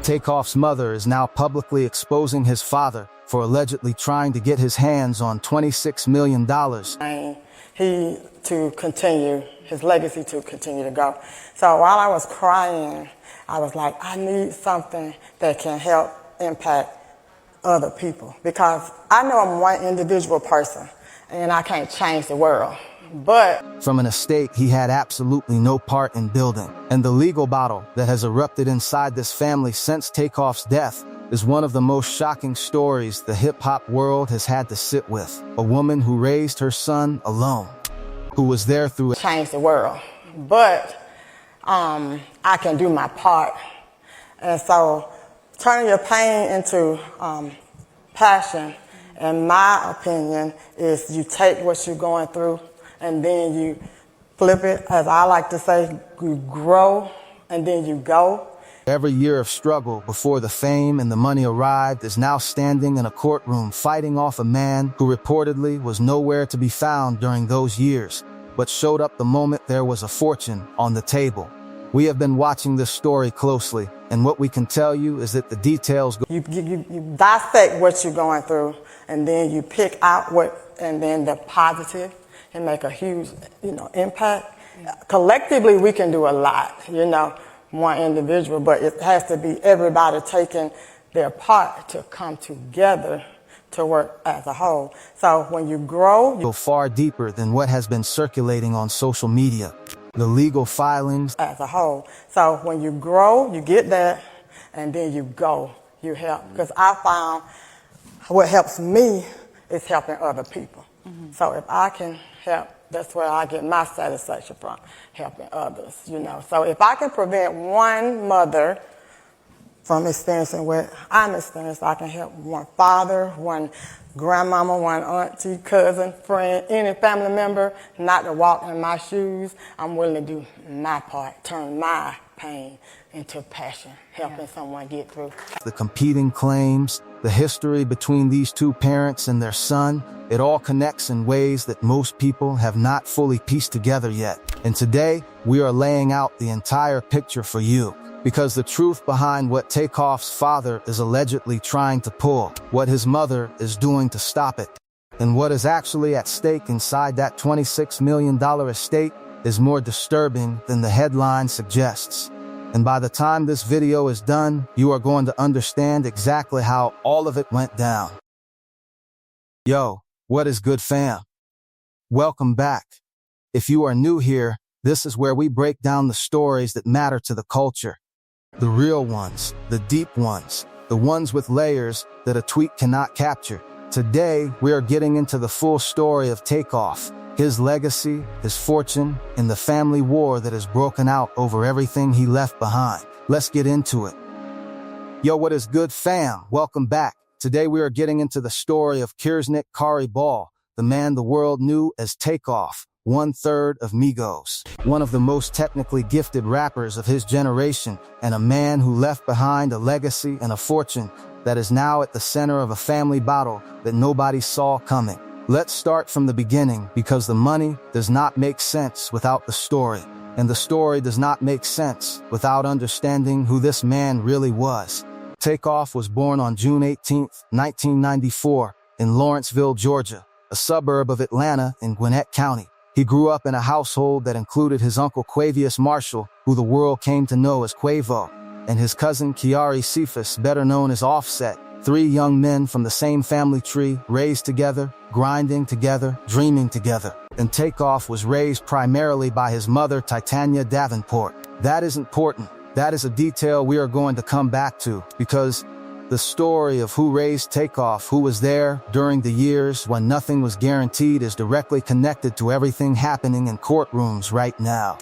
Takeoff's mother is now publicly exposing his father for allegedly trying to get his hands on $26 million. His legacy to continue to go. So while I was crying, I was like, I need something that can help impact other people, because I know I'm one individual person and I can't change the world. But from an estate he had absolutely no part in building, and the legal battle that has erupted inside this family since Takeoff's death is one of the most shocking stories the hip-hop world has had to sit with. A woman who raised her son alone, who was there through it. Change the world, but I can do my part. And so turning your pain into passion, in my opinion, is you take what you're going through and then you flip it, as I like to say, you grow and then you go. Every year of struggle before the fame and the money arrived is now standing in a courtroom fighting off a man who reportedly was nowhere to be found during those years, but showed up the moment there was a fortune on the table. We have been watching this story closely, and what we can tell you is that the details go. You dissect what you're going through, and then you pick out and then the positive, and make a huge, impact. Collectively, we can do a lot, one individual, but it has to be everybody taking their part to come together to work as a whole. So when you grow, go far deeper than what has been circulating on social media. The legal filings as a whole. So when you grow, you get that, and then you go, you help. Because I found what helps me is helping other people. Mm-hmm. So if I can help, that's where I get my satisfaction from, helping others, So if I can prevent one mother from experiencing what I'm experiencing, I can help one father, one grandmama, one auntie, cousin, friend, any family member not to walk in my shoes. I'm willing to do my part, turn my pain into passion, helping someone get through. The competing claims, the history between these two parents and their son, it all connects in ways that most people have not fully pieced together yet. And today, we are laying out the entire picture for you, because the truth behind what Takeoff's father is allegedly trying to pull, what his mother is doing to stop it, and what is actually at stake inside that $26 million estate is more disturbing than the headline suggests. And by the time this video is done, you are going to understand exactly how all of it went down. Yo, what is good, fam? Welcome back. If you are new here, this is where we break down the stories that matter to the culture. The real ones, the deep ones, the ones with layers that a tweet cannot capture. Today, we are getting into the full story of Takeoff, his legacy, his fortune, and the family war that has broken out over everything he left behind. Let's get into it. Yo, what is good, fam? Welcome back. Today, we are getting into the story of Kirsnick Kari Ball, the man the world knew as Takeoff, 1/3 of Migos, one of the most technically gifted rappers of his generation, and a man who left behind a legacy and a fortune that is now at the center of a family battle that nobody saw coming. Let's start from the beginning, because the money does not make sense without the story, and the story does not make sense without understanding who this man really was. Takeoff was born on June 18, 1994, in Lawrenceville, Georgia, a suburb of Atlanta in Gwinnett County. He grew up in a household that included his uncle Quavius Marshall, who the world came to know as Quavo, and his cousin Kiari Cephas, better known as Offset, 3 young men from the same family tree, raised together, grinding together, dreaming together. And Takeoff was raised primarily by his mother, Titania Davenport. That is important. That is a detail we are going to come back to, because the story of who raised Takeoff, who was there during the years when nothing was guaranteed, is directly connected to everything happening in courtrooms right now.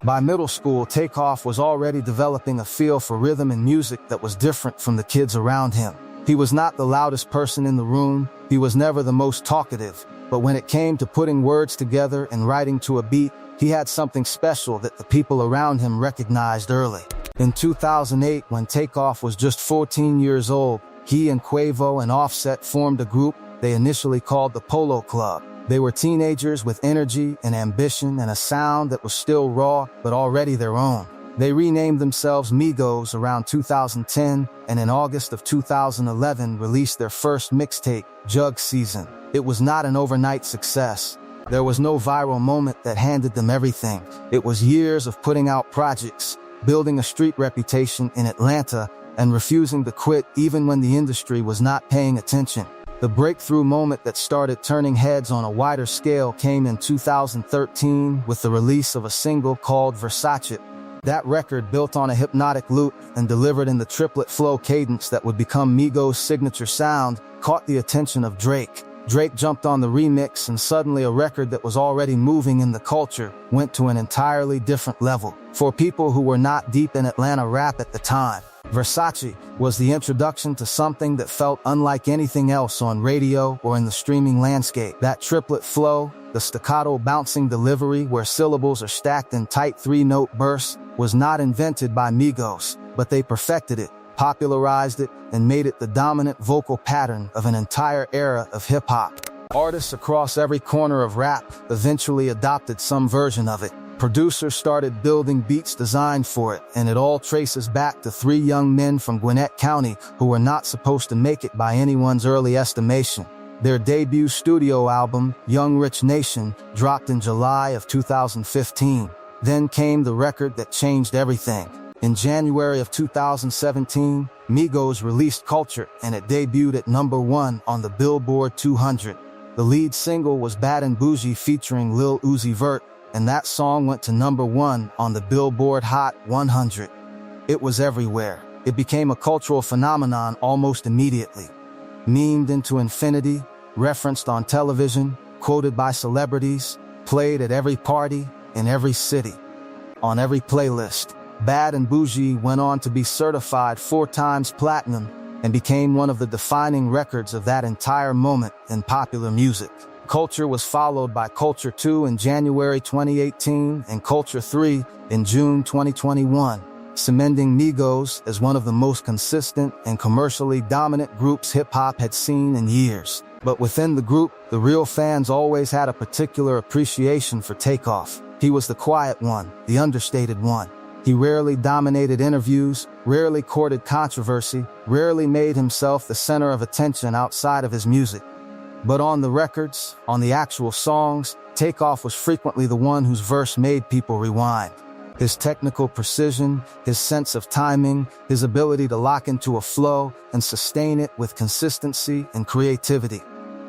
By middle school, Takeoff was already developing a feel for rhythm and music that was different from the kids around him. He was not the loudest person in the room, he was never the most talkative, but when it came to putting words together and writing to a beat, he had something special that the people around him recognized early. In 2008, when Takeoff was just 14 years old, he and Quavo and Offset formed a group they initially called the Polo Club. They were teenagers with energy and ambition and a sound that was still raw, but already their own. They renamed themselves Migos around 2010, and in August of 2011 released their first mixtape, Jug Season. It was not an overnight success. There was no viral moment that handed them everything. It was years of putting out projects, building a street reputation in Atlanta, and refusing to quit even when the industry was not paying attention. The breakthrough moment that started turning heads on a wider scale came in 2013 with the release of a single called Versace. That record, built on a hypnotic loop and delivered in the triplet flow cadence that would become Migos' signature sound, caught the attention of Drake. Drake jumped on the remix, and suddenly a record that was already moving in the culture went to an entirely different level. For people who were not deep in Atlanta rap at the time, Versace was the introduction to something that felt unlike anything else on radio or in the streaming landscape. That triplet flow, the staccato bouncing delivery where syllables are stacked in tight three-note bursts, was not invented by Migos, but they perfected it, popularized it, and made it the dominant vocal pattern of an entire era of hip-hop. Artists across every corner of rap eventually adopted some version of it. Producers started building beats designed for it, and it all traces back to three young men from Gwinnett County who were not supposed to make it by anyone's early estimation. Their debut studio album, Young Rich Nation, dropped in July of 2015. Then came the record that changed everything. In January of 2017, Migos released Culture, and it debuted at #1 on the Billboard 200. The lead single was Bad and Bougie featuring Lil Uzi Vert, and that song went to #1 on the Billboard Hot 100. It was everywhere. It became a cultural phenomenon almost immediately. Memed into infinity, referenced on television, quoted by celebrities, played at every party, in every city, on every playlist. Bad and Bougie went on to be certified 4 times platinum and became one of the defining records of that entire moment in popular music. Culture was followed by Culture 2 in January 2018 and Culture 3 in June 2021, cementing Migos as one of the most consistent and commercially dominant groups hip-hop had seen in years. But within the group, the real fans always had a particular appreciation for Takeoff. He was the quiet one, the understated one. He rarely dominated interviews, rarely courted controversy, rarely made himself the center of attention outside of his music. But on the records, on the actual songs, Takeoff was frequently the one whose verse made people rewind. His technical precision, his sense of timing, his ability to lock into a flow and sustain it with consistency and creativity.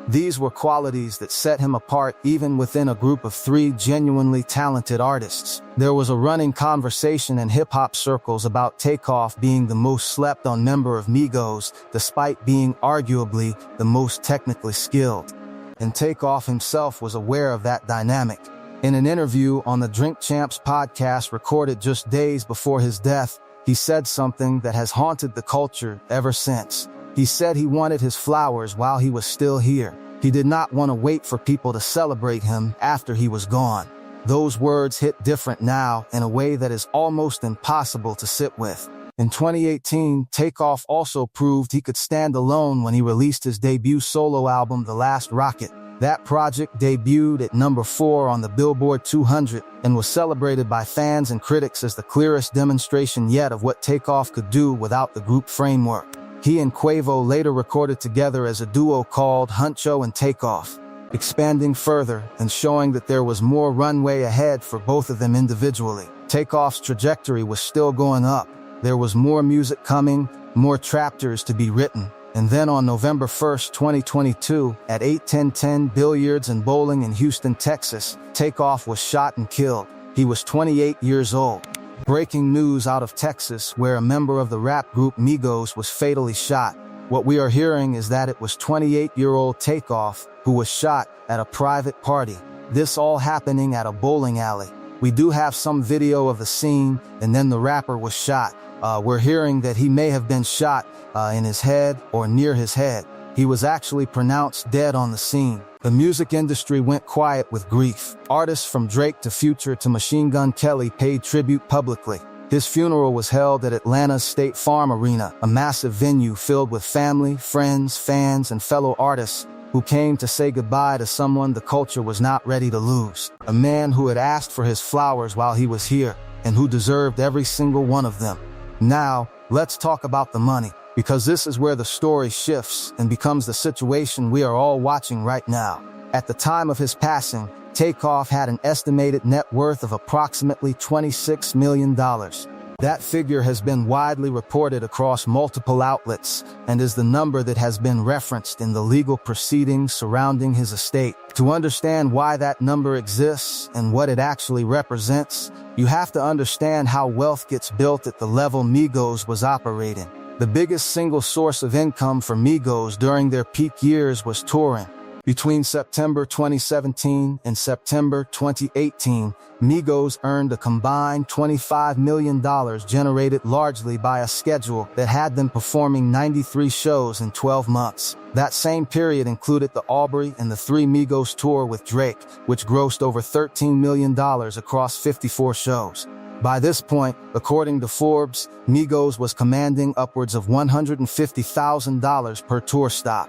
These were qualities that set him apart even within a group of 3 genuinely talented artists. There was a running conversation in hip-hop circles about Takeoff being the most slept-on member of Migos, despite being arguably the most technically skilled. And Takeoff himself was aware of that dynamic. In an interview on the Drink Champs podcast recorded just days before his death, he said something that has haunted the culture ever since. He said he wanted his flowers while he was still here. He did not want to wait for people to celebrate him after he was gone. Those words hit different now in a way that is almost impossible to sit with. In 2018, Takeoff also proved he could stand alone when he released his debut solo album, The Last Rocket. That project debuted at #4 on the Billboard 200 and was celebrated by fans and critics as the clearest demonstration yet of what Takeoff could do without the group framework. He and Quavo later recorded together as a duo called Huncho and Takeoff, expanding further and showing that there was more runway ahead for both of them individually. Takeoff's trajectory was still going up. There was more music coming, more chapters to be written. And then on November 1st, 2022, at 810 Billiards and Bowling in Houston, Texas, Takeoff was shot and killed. He was 28 years old. Breaking news out of Texas, where a member of the rap group Migos was fatally shot. What we are hearing is that it was 28-year-old Takeoff who was shot at a private party. This all happening at a bowling alley. We do have some video of the scene, and then the rapper was shot. We're hearing that he may have been shot in his head or near his head. He was actually pronounced dead on the scene. The music industry went quiet with grief. Artists from Drake to Future to Machine Gun Kelly paid tribute publicly. His funeral was held at Atlanta's State Farm Arena, a massive venue filled with family, friends, fans, and fellow artists who came to say goodbye to someone the culture was not ready to lose. A man who had asked for his flowers while he was here. and who deserved every single one of them. Now, let's talk about the money, because this is where the story shifts and becomes the situation we are all watching right now. At the time of his passing, Takeoff had an estimated net worth of approximately $26 million. That figure has been widely reported across multiple outlets and is the number that has been referenced in the legal proceedings surrounding his estate. To understand why that number exists and what it actually represents, you have to understand how wealth gets built at the level Migos was operating. The biggest single source of income for Migos during their peak years was touring. Between September 2017 and September 2018, Migos earned a combined $25 million generated largely by a schedule that had them performing 93 shows in 12 months. That same period included the Aubrey and the Three Migos tour with Drake, which grossed over $13 million across 54 shows. By this point, according to Forbes, Migos was commanding upwards of $150,000 per tour stop.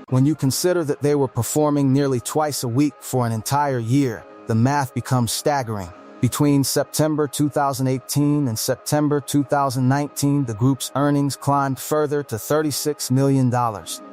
When you consider that they were performing nearly twice a week for an entire year, the math becomes staggering. Between September 2018 and September 2019, the group's earnings climbed further to $36 million.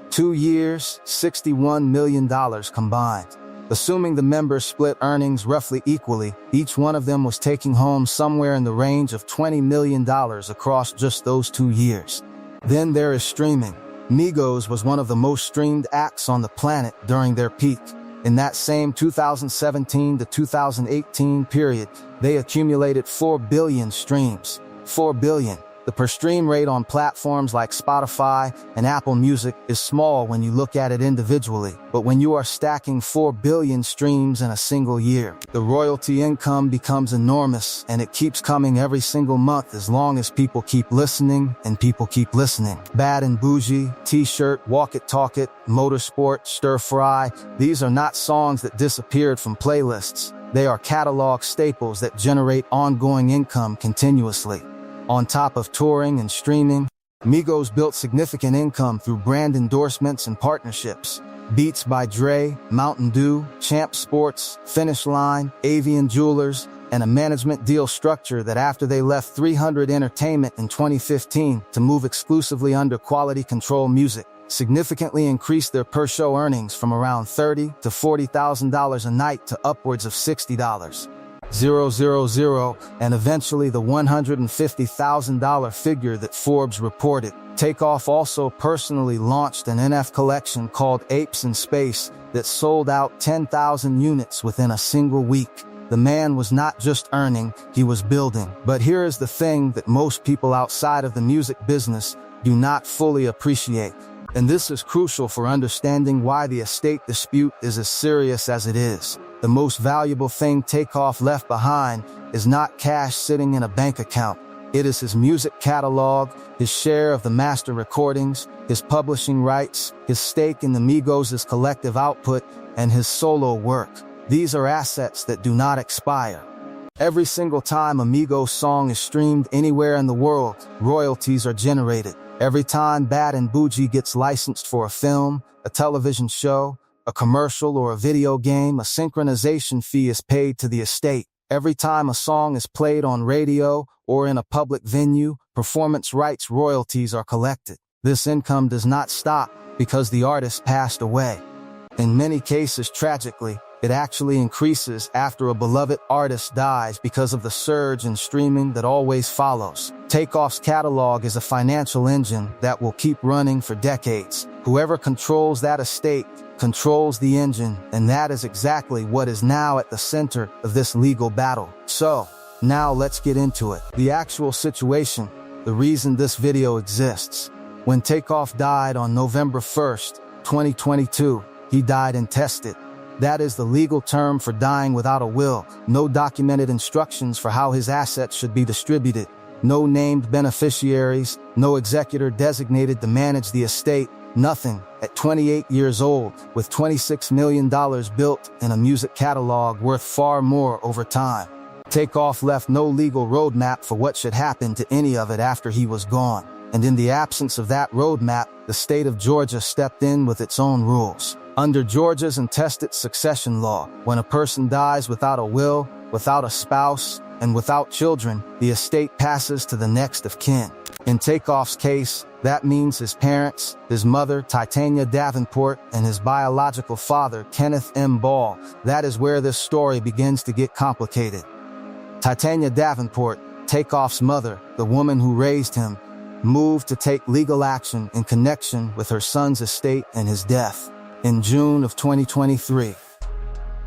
2 years, $61 million combined. Assuming the members split earnings roughly equally, each one of them was taking home somewhere in the range of $20 million across just those 2 years. Then there is streaming. Migos was one of the most streamed acts on the planet during their peak. In that same 2017 to 2018 period, they accumulated 4 billion streams. 4 billion. The per stream rate on platforms like Spotify and Apple Music is small when you look at it individually, but when you are stacking 4 billion streams in a single year, the royalty income becomes enormous, and it keeps coming every single month as long as people keep listening and people keep listening. Bad and Bougie, T-Shirt, Walk It Talk It, Motorsport, Stir Fry, these are not songs that disappeared from playlists. They are catalog staples that generate ongoing income continuously. On top of touring and streaming, Migos built significant income through brand endorsements and partnerships. Beats by Dre, Mountain Dew, Champ Sports, Finish Line, Avian Jewelers, and a management deal structure that after they left 300 Entertainment in 2015 to move exclusively under Quality Control Music, significantly increased their per-show earnings from around $30,000 to $40,000 a night to upwards of $60,000. 000, and eventually the $150,000 figure that Forbes reported. Takeoff also personally launched an NF collection called Apes in Space that sold out 10,000 units within a single week. The man was not just earning, he was building. But here is the thing that most people outside of the music business do not fully appreciate. And this is crucial for understanding why the estate dispute is as serious as it is. The most valuable thing Takeoff left behind is not cash sitting in a bank account. It is his music catalog, his share of the master recordings, his publishing rights, his stake in the Migos' collective output, and his solo work. These are assets that do not expire. Every single time a Migos song is streamed anywhere in the world, royalties are generated. Every time Bad and Bougie gets licensed for a film, a television show, a commercial, or a video game, a synchronization fee is paid to the estate. Every time a song is played on radio or in a public venue, performance rights royalties are collected. This income does not stop because the artist passed away. In many cases, tragically, it actually increases after a beloved artist dies because of the surge in streaming that always follows. Takeoff's catalog is a financial engine that will keep running for decades. Whoever controls that estate controls the engine, and that is exactly what is now at the center of this legal battle. So, now let's get into it. The actual situation, the reason this video exists. When Takeoff died on November 1st, 2022, he died intestate. That is the legal term for dying without a will. No documented instructions for how his assets should be distributed. No named beneficiaries, no executor designated to manage the estate, nothing. At 28 years old, with $26 million built in a music catalog worth far more over time. Takeoff left no legal roadmap for what should happen to any of it after he was gone. And in the absence of that roadmap, the state of Georgia stepped in with its own rules. Under Georgia's intestate succession law, when a person dies without a will, without a spouse, and without children, the estate passes to the next of kin. In Takeoff's case, that means his parents, his mother, Titania Davenport, and his biological father, Kenneth M. Ball. That is where this story begins to get complicated. Titania Davenport, Takeoff's mother, the woman who raised him, moved to take legal action in connection with her son's estate and his death. In June of 2023,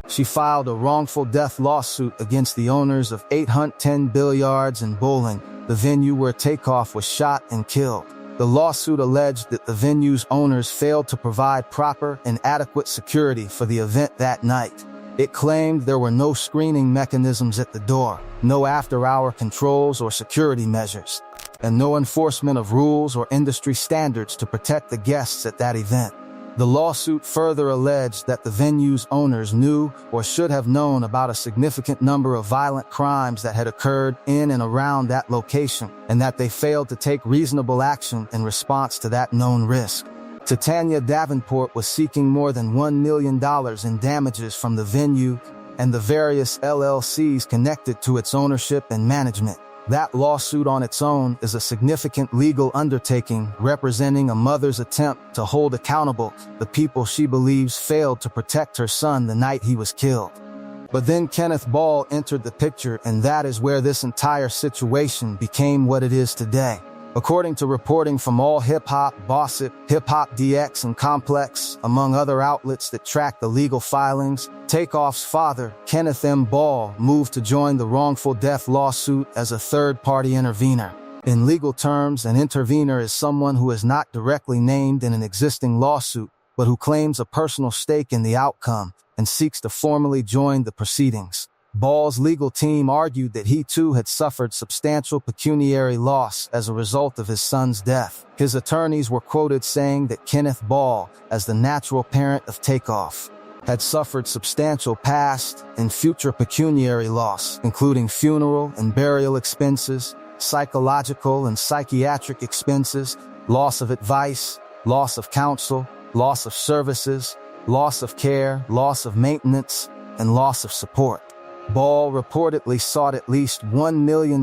she filed a wrongful death lawsuit against the owners of 810 Billiards and Bowling, the venue where Takeoff was shot and killed. The lawsuit alleged that the venue's owners failed to provide proper and adequate security for the event that night. It claimed there were no screening mechanisms at the door, no after-hour controls or security measures, and no enforcement of rules or industry standards to protect the guests at that event. The lawsuit further alleged that the venue's owners knew or should have known about a significant number of violent crimes that had occurred in and around that location, and that they failed to take reasonable action in response to that known risk. Titania Davenport was seeking more than $1 million in damages from the venue and the various LLCs connected to its ownership and management. That lawsuit on its own is a significant legal undertaking representing a mother's attempt to hold accountable the people she believes failed to protect her son the night he was killed. But then Kenneth Ball entered the picture, and that is where this entire situation became what it is today. According to reporting from All Hip Hop, Bossip, Hip Hop DX, and Complex, among other outlets that track the legal filings, Takeoff's father, Kenneth M. Ball, moved to join the wrongful death lawsuit as a third-party intervener. In legal terms, an intervener is someone who is not directly named in an existing lawsuit, but who claims a personal stake in the outcome and seeks to formally join the proceedings. Ball's legal team argued that he too had suffered substantial pecuniary loss as a result of his son's death. His attorneys were quoted saying that Kenneth Ball, as the natural parent of Takeoff, had suffered substantial past and future pecuniary loss, including funeral and burial expenses, psychological and psychiatric expenses, loss of advice, loss of counsel, loss of services, loss of care, loss of maintenance, and loss of support. Ball reportedly sought at least $1 million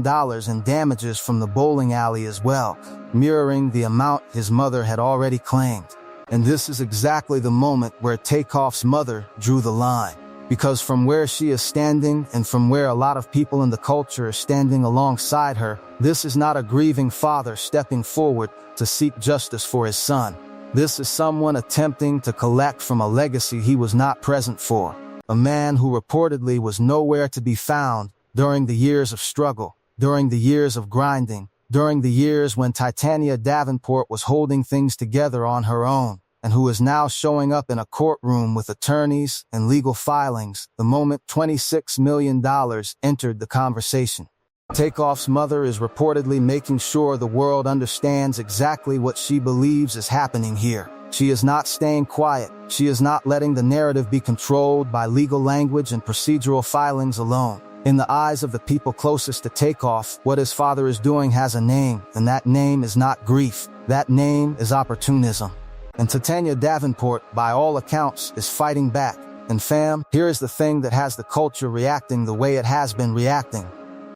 in damages from the bowling alley as well, mirroring the amount his mother had already claimed. And this is exactly the moment where Takeoff's mother drew the line. Because from where she is standing and from where a lot of people in the culture are standing alongside her, this is not a grieving father stepping forward to seek justice for his son. This is someone attempting to collect from a legacy he was not present for. A man who reportedly was nowhere to be found during the years of struggle, during the years of grinding, during the years when Titania Davenport was holding things together on her own, and who is now showing up in a courtroom with attorneys and legal filings the moment $26 million entered the conversation. Takeoff's mother is reportedly making sure the world understands exactly what she believes is happening here. She is not staying quiet. She is not letting the narrative be controlled by legal language and procedural filings alone. In the eyes of the people closest to Takeoff, what his father is doing has a name, and that name is not grief. That name is opportunism. And Titania Davenport, by all accounts, is fighting back. And fam, here is the thing that has the culture reacting the way it has been reacting.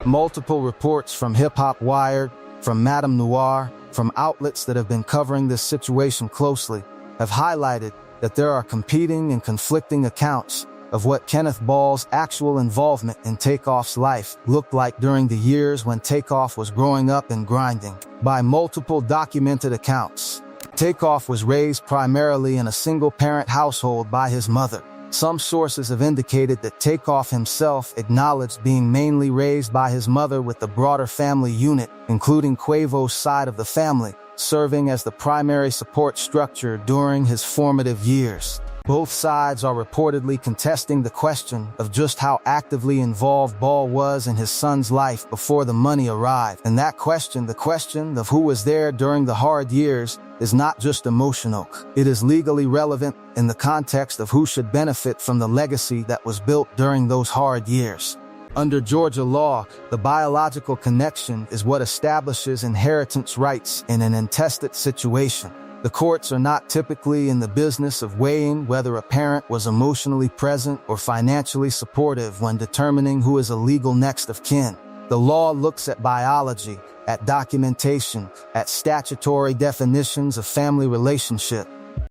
Multiple reports from Hip Hop Wired, from Madame Noir, from outlets that have been covering this situation closely, have highlighted that there are competing and conflicting accounts of what Kenneth Ball's actual involvement in Takeoff's life looked like during the years when Takeoff was growing up and grinding. By multiple documented accounts, Takeoff was raised primarily in a single-parent household by his mother. Some sources have indicated that Takeoff himself acknowledged being mainly raised by his mother, with the broader family unit, including Quavo's side of the family, serving as the primary support structure during his formative years. Both sides are reportedly contesting the question of just how actively involved Ball was in his son's life before the money arrived. And that question, the question of who was there during the hard years, is not just emotional. It is legally relevant in the context of who should benefit from the legacy that was built during those hard years. Under Georgia law, the biological connection is what establishes inheritance rights in an intestate situation. The courts are not typically in the business of weighing whether a parent was emotionally present or financially supportive when determining who is a legal next of kin. The law looks at biology, at documentation, at statutory definitions of family relationship,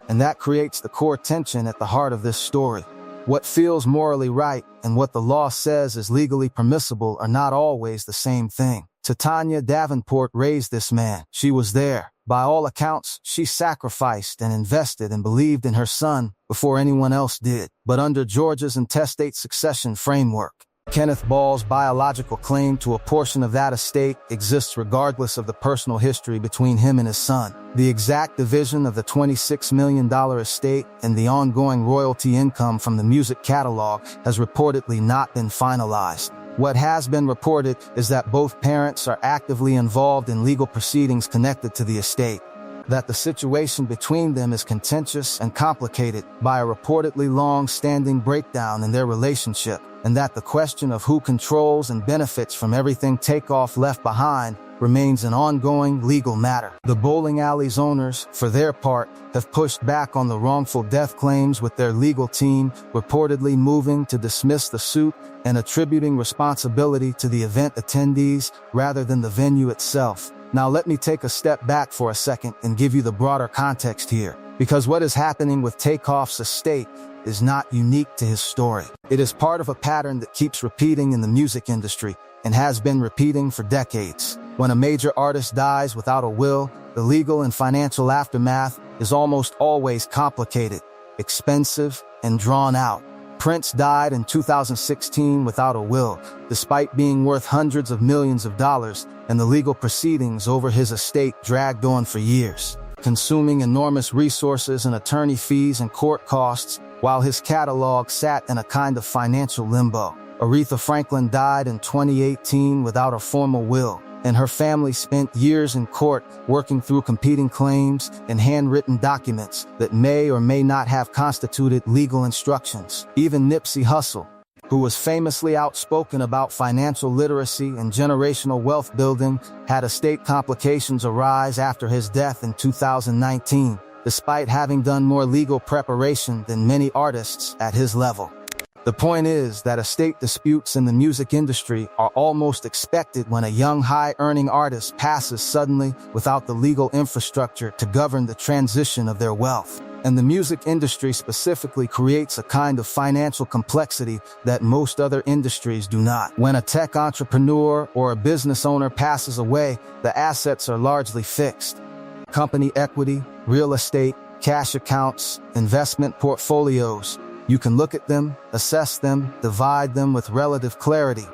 and that creates the core tension at the heart of this story. What feels morally right and what the law says is legally permissible are not always the same thing. Titania Davenport raised this man. She was there. By all accounts, she sacrificed and invested and believed in her son before anyone else did. But under Georgia's intestate succession framework, Kenneth Ball's biological claim to a portion of that estate exists regardless of the personal history between him and his son. The exact division of the $26 million estate and the ongoing royalty income from the music catalog has reportedly not been finalized. What has been reported is that both parents are actively involved in legal proceedings connected to the estate, that the situation between them is contentious and complicated by a reportedly long-standing breakdown in their relationship, and that the question of who controls and benefits from everything Takeoff left behind remains an ongoing legal matter. The bowling alley's owners, for their part, have pushed back on the wrongful death claims, with their legal team reportedly moving to dismiss the suit and attributing responsibility to the event attendees rather than the venue itself. Now let me take a step back for a second and give you the broader context here, because what is happening with Takeoff's estate is not unique to his story. It is part of a pattern that keeps repeating in the music industry and has been repeating for decades. When a major artist dies without a will, the legal and financial aftermath is almost always complicated, expensive, and drawn out. Prince died in 2016 without a will, despite being worth hundreds of millions of dollars, and the legal proceedings over his estate dragged on for years, consuming enormous resources and attorney fees and court costs, while his catalog sat in a kind of financial limbo. Aretha Franklin died in 2018 without a formal will, and her family spent years in court working through competing claims and handwritten documents that may or may not have constituted legal instructions. Even Nipsey Hussle, who was famously outspoken about financial literacy and generational wealth building, had estate complications arise after his death in 2019, despite having done more legal preparation than many artists at his level. The point is that estate disputes in the music industry are almost expected when a young, high-earning artist passes suddenly without the legal infrastructure to govern the transition of their wealth. And the music industry specifically creates a kind of financial complexity that most other industries do not. When a tech entrepreneur or a business owner passes away, the assets are largely fixed. Company equity, real estate, cash accounts, investment portfolios. You can look at them, assess them, divide them with relative clarity.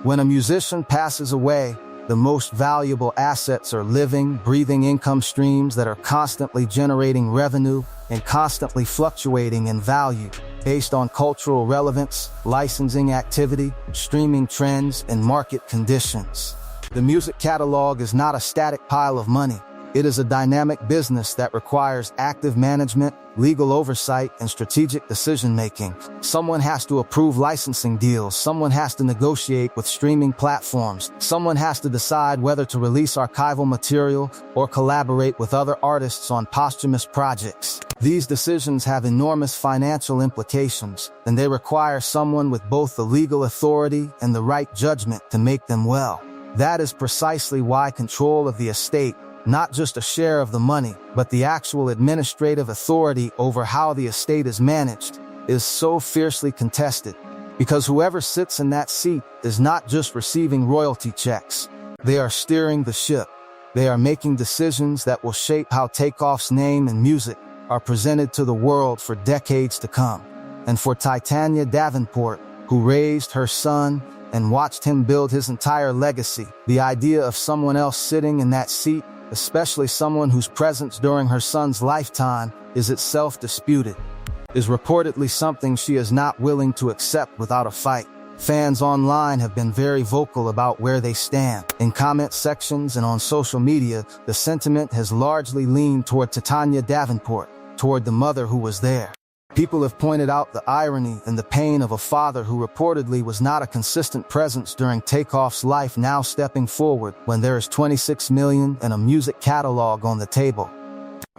When a musician passes away, the most valuable assets are living, breathing income streams that are constantly generating revenue and constantly fluctuating in value based on cultural relevance, licensing activity, streaming trends, and market conditions. The music catalog is not a static pile of money. It is a dynamic business that requires active management, legal oversight, and strategic decision-making. Someone has to approve licensing deals. Someone has to negotiate with streaming platforms. Someone has to decide whether to release archival material or collaborate with other artists on posthumous projects. These decisions have enormous financial implications, and they require someone with both the legal authority and the right judgment to make them well. That is precisely why control of the estate, not just a share of the money, but the actual administrative authority over how the estate is managed, is so fiercely contested. Because whoever sits in that seat is not just receiving royalty checks. They are steering the ship. They are making decisions that will shape how Takeoff's name and music are presented to the world for decades to come. And for Titania Davenport, who raised her son and watched him build his entire legacy, the idea of someone else sitting in that seat, especially someone whose presence during her son's lifetime is itself disputed, is reportedly something she is not willing to accept without a fight. Fans online have been very vocal about where they stand. In comment sections and on social media, the sentiment has largely leaned toward Titania Davenport, toward the mother who was there. People have pointed out the irony and the pain of a father who reportedly was not a consistent presence during Takeoff's life now stepping forward when there is $26 million and a music catalog on the table.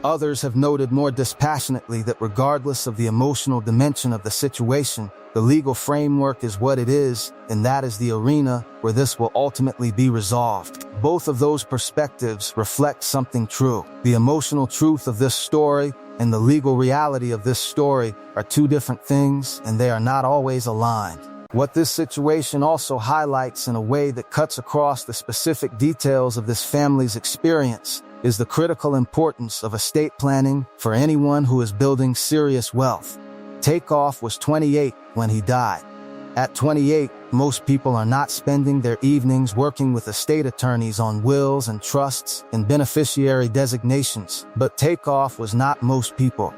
Others have noted more dispassionately that regardless of the emotional dimension of the situation, the legal framework is what it is, and that is the arena where this will ultimately be resolved. Both of those perspectives reflect something true. The emotional truth of this story and the legal reality of this story are two different things, and they are not always aligned. What this situation also highlights in a way that cuts across the specific details of this family's experience is the critical importance of estate planning for anyone who is building serious wealth. Takeoff was 28 when he died. At 28, most people are not spending their evenings working with estate attorneys on wills and trusts and beneficiary designations, but Takeoff was not most people.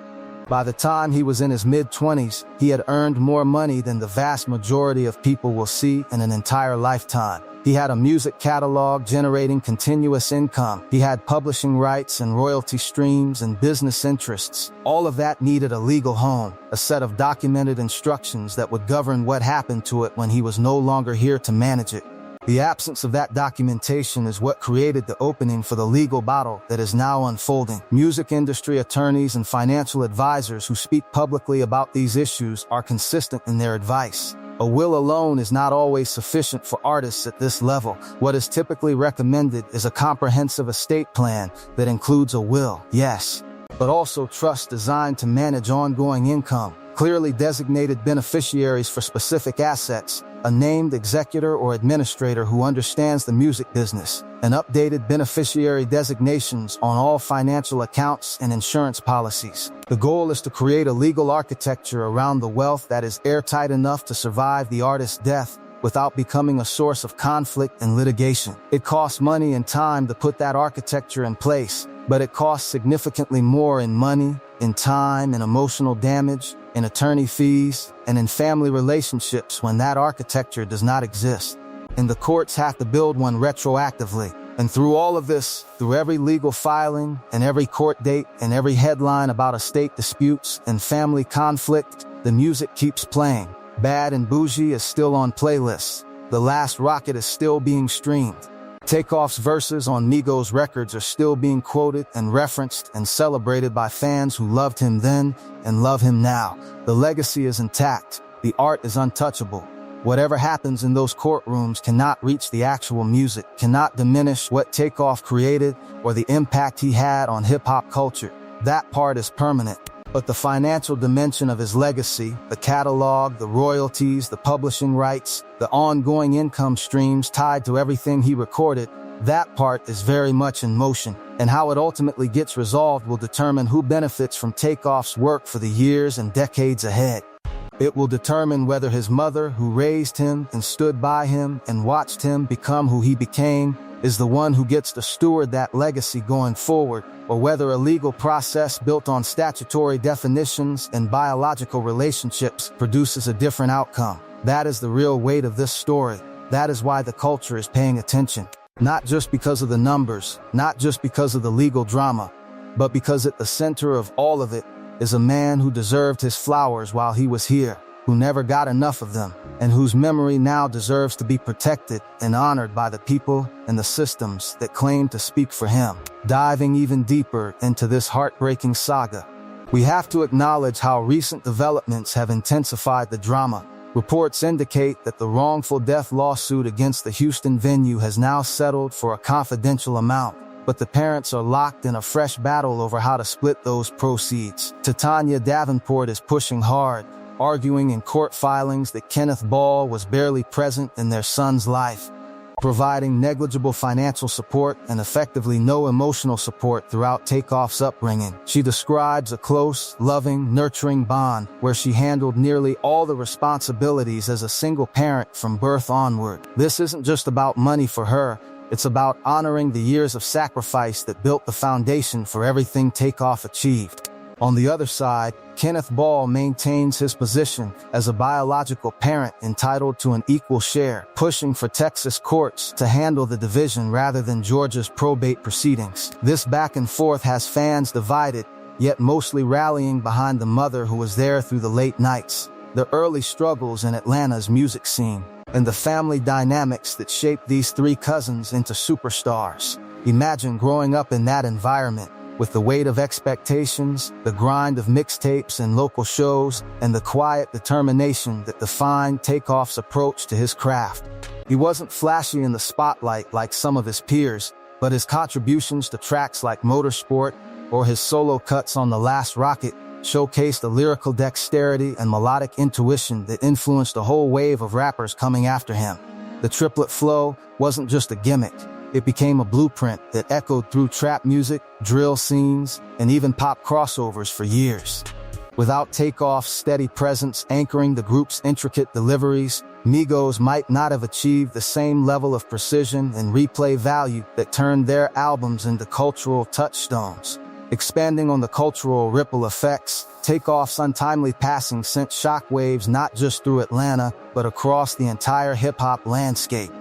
By the time he was in his mid-20s, he had earned more money than the vast majority of people will see in an entire lifetime. He had a music catalog generating continuous income. He had publishing rights and royalty streams and business interests. All of that needed a legal home, a set of documented instructions that would govern what happened to it when he was no longer here to manage it. The absence of that documentation is what created the opening for the legal battle that is now unfolding. Music industry attorneys and financial advisors who speak publicly about these issues are consistent in their advice. A will alone is not always sufficient for artists at this level. What is typically recommended is a comprehensive estate plan that includes a will, yes, but also trust designed to manage ongoing income, clearly designated beneficiaries for specific assets, a named executor or administrator who understands the music business, and updated beneficiary designations on all financial accounts and insurance policies. The goal is to create a legal architecture around the wealth that is airtight enough to survive the artist's death without becoming a source of conflict and litigation. It costs money and time to put that architecture in place, but it costs significantly more in money, in time, in emotional damage, in attorney fees, and in family relationships when that architecture does not exist. And the courts have to build one retroactively. And through all of this, through every legal filing and every court date and every headline about estate disputes and family conflict, the music keeps playing. Bad and Bougie is still on playlists. The Last Rocket is still being streamed. Takeoff's verses on Migos records are still being quoted and referenced and celebrated by fans who loved him then and love him now. The legacy is intact. The art is untouchable. Whatever happens in those courtrooms cannot reach the actual music, cannot diminish what Takeoff created or the impact he had on hip-hop culture. That part is permanent. But the financial dimension of his legacy, the catalog, the royalties, the publishing rights, the ongoing income streams tied to everything he recorded, that part is very much in motion. And how it ultimately gets resolved will determine who benefits from Takeoff's work for the years and decades ahead. It will determine whether his mother, who raised him and stood by him and watched him become who he became, is the one who gets to steward that legacy going forward, or whether a legal process built on statutory definitions and biological relationships produces a different outcome. That is the real weight of this story. That is why the culture is paying attention. Not just because of the numbers, not just because of the legal drama, but because at the center of all of it is a man who deserved his flowers while he was here, who never got enough of them, and whose memory now deserves to be protected and honored by the people and the systems that claim to speak for him. Diving even deeper into this heartbreaking saga, we have to acknowledge how recent developments have intensified the drama. Reports indicate that the wrongful death lawsuit against the Houston venue has now settled for a confidential amount, but the parents are locked in a fresh battle over how to split those proceeds. Titania Davenport is pushing hard, arguing in court filings that Kenneth Ball was barely present in their son's life, providing negligible financial support and effectively no emotional support throughout Takeoff's upbringing. She describes a close, loving, nurturing bond where she handled nearly all the responsibilities as a single parent from birth onward. This isn't just about money for her. It's about honoring the years of sacrifice that built the foundation for everything Takeoff achieved. On the other side, Kenneth Ball maintains his position as a biological parent entitled to an equal share, pushing for Texas courts to handle the division rather than Georgia's probate proceedings. This back and forth has fans divided, yet mostly rallying behind the mother who was there through the late nights, the early struggles in Atlanta's music scene, and the family dynamics that shaped these three cousins into superstars. Imagine growing up in that environment, with the weight of expectations, the grind of mixtapes and local shows, and the quiet determination that defined Takeoff's approach to his craft. He wasn't flashy in the spotlight like some of his peers, but his contributions to tracks like Motorsport or his solo cuts on The Last Rocket showcased a lyrical dexterity and melodic intuition that influenced a whole wave of rappers coming after him. The triplet flow wasn't just a gimmick. It became a blueprint that echoed through trap music, drill scenes, and even pop crossovers for years. Without Takeoff's steady presence anchoring the group's intricate deliveries, Migos might not have achieved the same level of precision and replay value that turned their albums into cultural touchstones. Expanding on the cultural ripple effects, Takeoff's untimely passing sent shockwaves not just through Atlanta, but across the entire hip-hop landscape.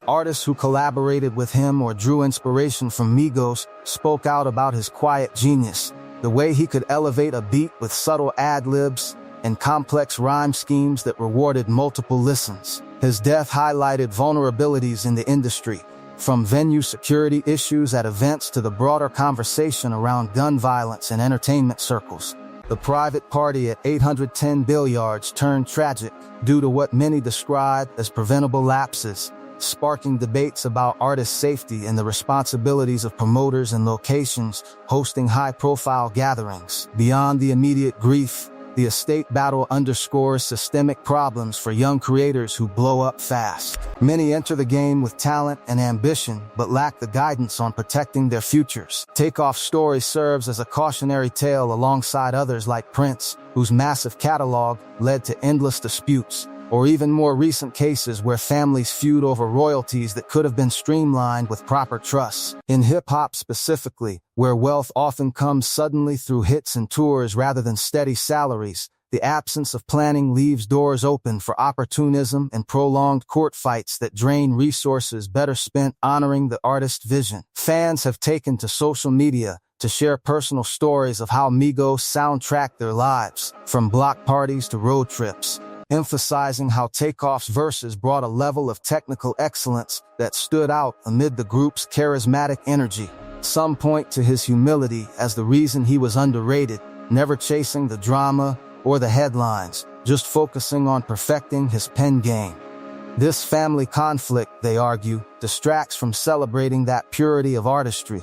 Artists who collaborated with him or drew inspiration from Migos spoke out about his quiet genius, the way he could elevate a beat with subtle ad-libs and complex rhyme schemes that rewarded multiple listens. His death highlighted vulnerabilities in the industry, from venue security issues at events to the broader conversation around gun violence in entertainment circles. The private party at 810 Billiards turned tragic due to what many described as preventable lapses, sparking debates about artist safety and the responsibilities of promoters and locations hosting high-profile gatherings. Beyond the immediate grief, the estate battle underscores systemic problems for young creators who blow up fast. Many enter the game with talent and ambition, but lack the guidance on protecting their futures. Takeoff's story serves as a cautionary tale alongside others like Prince, whose massive catalog led to endless disputes, or even more recent cases where families feud over royalties that could have been streamlined with proper trusts. In hip-hop specifically, where wealth often comes suddenly through hits and tours rather than steady salaries, the absence of planning leaves doors open for opportunism and prolonged court fights that drain resources better spent honoring the artist's vision. Fans have taken to social media to share personal stories of how Migos soundtracked their lives, from block parties to road trips, emphasizing how Takeoff's verses brought a level of technical excellence that stood out amid the group's charismatic energy. Some point to his humility as the reason he was underrated, never chasing the drama or the headlines, just focusing on perfecting his pen game. This family conflict, they argue, distracts from celebrating that purity of artistry.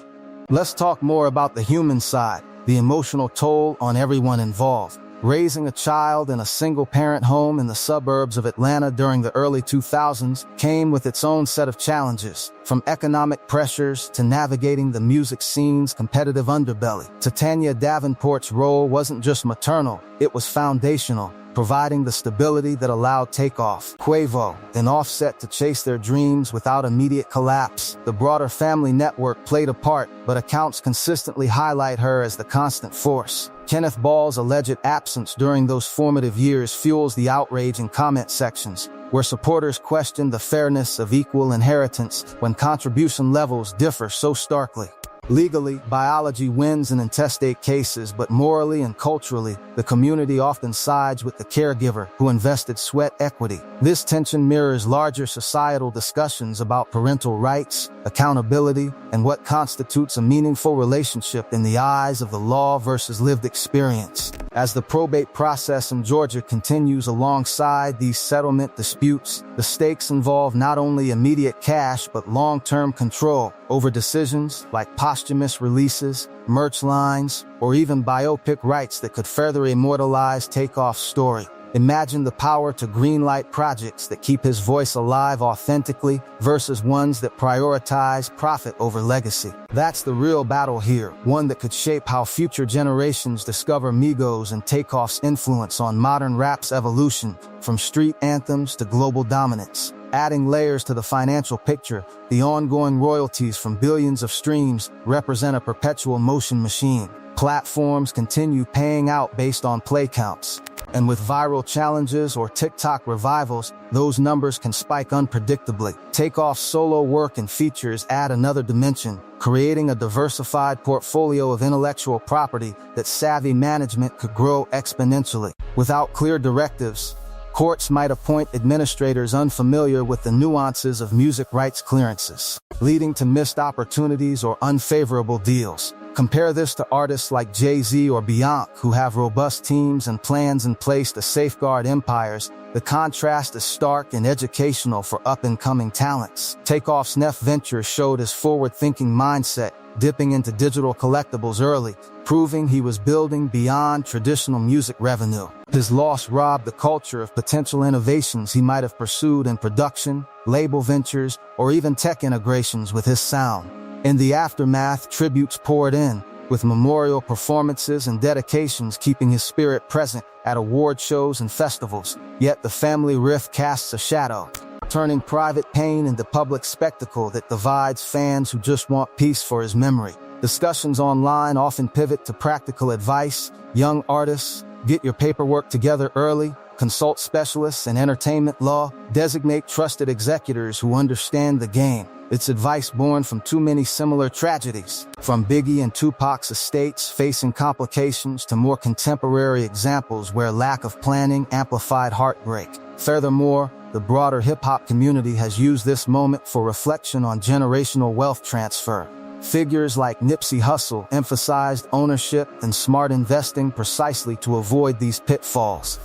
Let's talk more about the human side, the emotional toll on everyone involved. Raising a child in a single-parent home in the suburbs of Atlanta during the early 2000s came with its own set of challenges, from economic pressures to navigating the music scene's competitive underbelly. Titania Davenport's role wasn't just maternal, it was foundational, providing the stability that allowed Takeoff, Quavo, and Offset to chase their dreams without immediate collapse. The broader family network played a part, but accounts consistently highlight her as the constant force. Kenneth Ball's alleged absence during those formative years fuels the outrage in comment sections, where supporters question the fairness of equal inheritance when contribution levels differ so starkly. Legally, biology wins in intestate cases, but morally and culturally, the community often sides with the caregiver who invested sweat equity. This tension mirrors larger societal discussions about parental rights, accountability, and what constitutes a meaningful relationship in the eyes of the law versus lived experience. As the probate process in Georgia continues alongside these settlement disputes, the stakes involve not only immediate cash but long-term control over decisions like posthumous releases, merch lines, or even biopic rights that could further immortalize Takeoff's story. Imagine the power to greenlight projects that keep his voice alive authentically versus ones that prioritize profit over legacy. That's the real battle here, one that could shape how future generations discover Migos and Takeoff's influence on modern rap's evolution, from street anthems to global dominance. Adding layers to the financial picture, the ongoing royalties from billions of streams represent a perpetual motion machine. Platforms continue paying out based on play counts. And with viral challenges or TikTok revivals, those numbers can spike unpredictably. Takeoff's solo work and features add another dimension, creating a diversified portfolio of intellectual property that savvy management could grow exponentially. Without clear directives, courts might appoint administrators unfamiliar with the nuances of music rights clearances, leading to missed opportunities or unfavorable deals. Compare this to artists like Jay-Z or Beyonce, who have robust teams and plans in place to safeguard empires. The contrast is stark and educational for up-and-coming talents. Takeoff's next venture showed his forward-thinking mindset, dipping into digital collectibles early, proving he was building beyond traditional music revenue. His loss robbed the culture of potential innovations he might have pursued in production, label ventures, or even tech integrations with his sound. In the aftermath, tributes poured in, with memorial performances and dedications keeping his spirit present at award shows and festivals. Yet the family rift casts a shadow, turning private pain into public spectacle that divides fans who just want peace for his memory. Discussions online often pivot to practical advice. Young artists, get your paperwork together early, consult specialists in entertainment law, designate trusted executors who understand the game. It's advice born from too many similar tragedies, from Biggie and Tupac's estates facing complications to more contemporary examples where lack of planning amplified heartbreak. Furthermore, the broader hip-hop community has used this moment for reflection on generational wealth transfer. Figures like Nipsey Hussle emphasized ownership and smart investing precisely to avoid these pitfalls,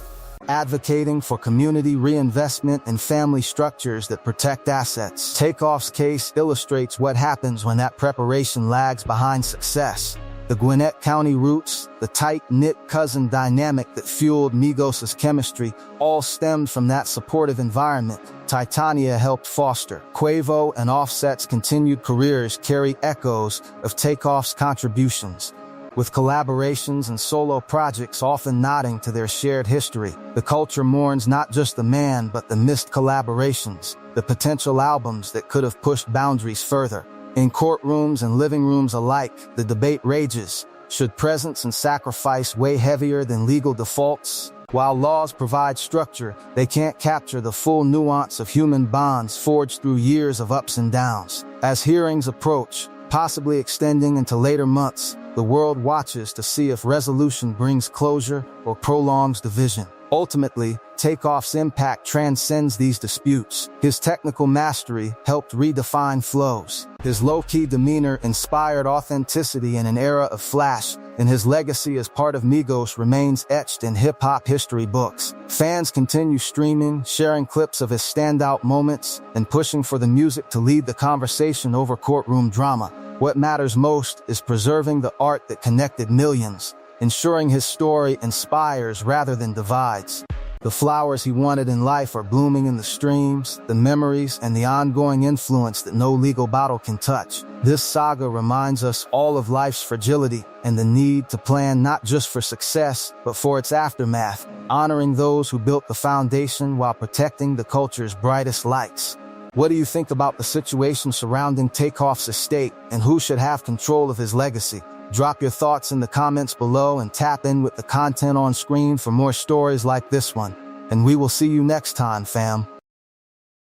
advocating for community reinvestment and family structures that protect assets. Takeoff's case illustrates what happens when that preparation lags behind success. The Gwinnett County roots, the tight-knit cousin dynamic that fueled Migos' chemistry, all stemmed from that supportive environment Titania helped foster. Quavo and Offset's continued careers carry echoes of Takeoff's contributions, with collaborations and solo projects often nodding to their shared history. The culture mourns not just the man but the missed collaborations, the potential albums that could have pushed boundaries further. In courtrooms and living rooms alike, the debate rages. Should presence and sacrifice weigh heavier than legal defaults? While laws provide structure, they can't capture the full nuance of human bonds forged through years of ups and downs. As hearings approach, possibly extending into later months, the world watches to see if resolution brings closure or prolongs division. Ultimately, Takeoff's impact transcends these disputes. His technical mastery helped redefine flows. His low-key demeanor inspired authenticity in an era of flash, and his legacy as part of Migos remains etched in hip-hop history books. Fans continue streaming, sharing clips of his standout moments, and pushing for the music to lead the conversation over courtroom drama. What matters most is preserving the art that connected millions, ensuring his story inspires rather than divides. The flowers he wanted in life are blooming in the streams, the memories, and the ongoing influence that no legal bottle can touch. This saga reminds us all of life's fragility and the need to plan not just for success, but for its aftermath, honoring those who built the foundation while protecting the culture's brightest lights. What do you think about the situation surrounding Takeoff's estate and who should have control of his legacy? Drop your thoughts in the comments below and tap in with the content on screen for more stories like this one. And we will see you next time, fam.